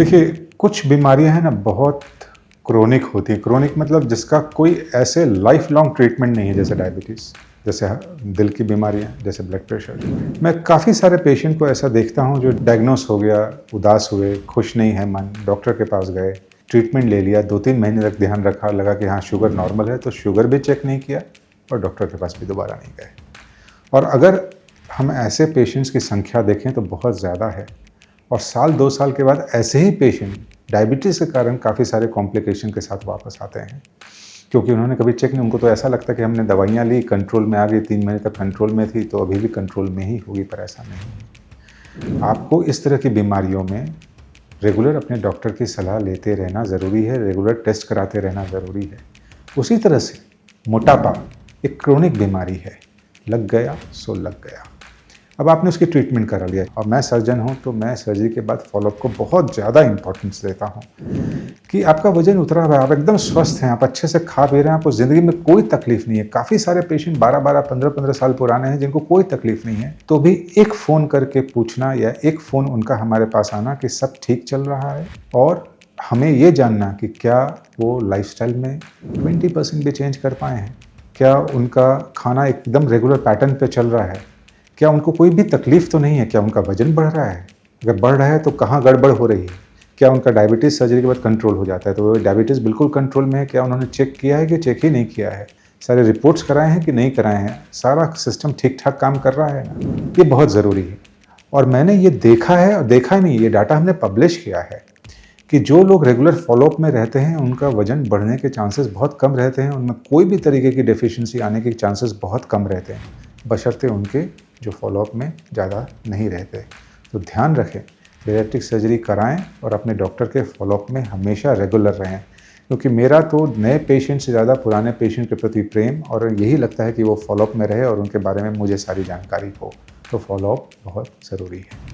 देखिए, कुछ बीमारियां हैं ना बहुत क्रोनिक होती हैं। क्रोनिक मतलब जिसका कोई ऐसे लाइफ लॉन्ग ट्रीटमेंट नहीं है, जैसे डायबिटीज़, जैसे दिल की बीमारियां, जैसे ब्लड प्रेशर। मैं काफ़ी सारे पेशेंट को ऐसा देखता हूं जो डायग्नोस हो गया, उदास हुए, खुश नहीं है मन, डॉक्टर के पास गए, ट्रीटमेंट ले लिया, 2-3 महीने तक ध्यान रखा, लगा कि हाँ शुगर नॉर्मल है, तो शुगर भी चेक नहीं किया और डॉक्टर के पास भी दोबारा नहीं गए। और अगर हम ऐसे पेशेंट्स की संख्या देखें तो बहुत ज़्यादा है। और साल 2 साल के बाद ऐसे ही पेशेंट डायबिटीज़ के कारण काफ़ी सारे कॉम्प्लिकेशन के साथ वापस आते हैं, क्योंकि उन्होंने कभी चेक नहीं, उनको तो ऐसा लगता है कि हमने दवाइयाँ ली, कंट्रोल में आ गई, 3 महीने तक कंट्रोल में थी, तो अभी भी कंट्रोल में ही होगी, पर ऐसा नहीं है। आपको इस तरह की बीमारियों में रेगुलर अपने डॉक्टर की सलाह लेते रहना ज़रूरी है, रेगुलर टेस्ट कराते रहना ज़रूरी है। उसी तरह से मोटापा एक क्रोनिक बीमारी है, लग गया सो लग गया। अब आपने उसकी ट्रीटमेंट करा लिया और मैं सर्जन हूँ, तो मैं सर्जरी के बाद फॉलोअप को बहुत ज़्यादा इंपॉर्टेंस देता हूँ कि आपका वजन उतरा हुआ है, आप एकदम स्वस्थ हैं, आप अच्छे से खा पी रहे हैं, आपको ज़िंदगी में कोई तकलीफ नहीं है। काफ़ी सारे पेशेंट 12-12, 15-15 साल पुराने हैं जिनको कोई तकलीफ नहीं है, तो भी एक फ़ोन करके पूछना या एक फ़ोन उनका हमारे पास आना कि सब ठीक चल रहा है, और हमें ये जानना कि क्या वो लाइफस्टाइल में 20% भी चेंज कर पाए हैं, क्या उनका खाना एकदम रेगुलर पैटर्न पे चल रहा है, क्या उनको कोई भी तकलीफ़ तो नहीं है, क्या उनका वज़न बढ़ रहा है, अगर बढ़ रहा है तो कहाँ गड़बड़ हो रही है, क्या उनका डायबिटीज़ सर्जरी के बाद कंट्रोल हो जाता है, तो वो डायबिटीज़ बिल्कुल कंट्रोल में है, क्या उन्होंने चेक किया है कि चेक ही नहीं किया है, सारे रिपोर्ट्स कराए हैं कि नहीं कराए हैं, सारा सिस्टम ठीक ठाक काम कर रहा है ना, ये बहुत ज़रूरी है। और मैंने ये देखा है, और देखा नहीं, ये डाटा हमने पब्लिश किया है कि जो लोग रेगुलर फॉलोअप में रहते हैं उनका वज़न बढ़ने के चांसेस बहुत कम रहते हैं, उनमें कोई भी तरीके की डेफिशिएंसी आने के चांसेस बहुत कम रहते हैं, बशर्ते उनके जो फॉलोअप में ज़्यादा नहीं रहते। तो ध्यान रखें, बैरिएट्रिक सर्जरी कराएं और अपने डॉक्टर के फॉलोअप में हमेशा रेगुलर रहें, क्योंकि मेरा तो नए पेशेंट से ज़्यादा पुराने पेशेंट के प्रति प्रेम और यही लगता है कि वो फॉलोअप में रहे और उनके बारे में मुझे सारी जानकारी हो। तो फॉलोअप बहुत ज़रूरी है।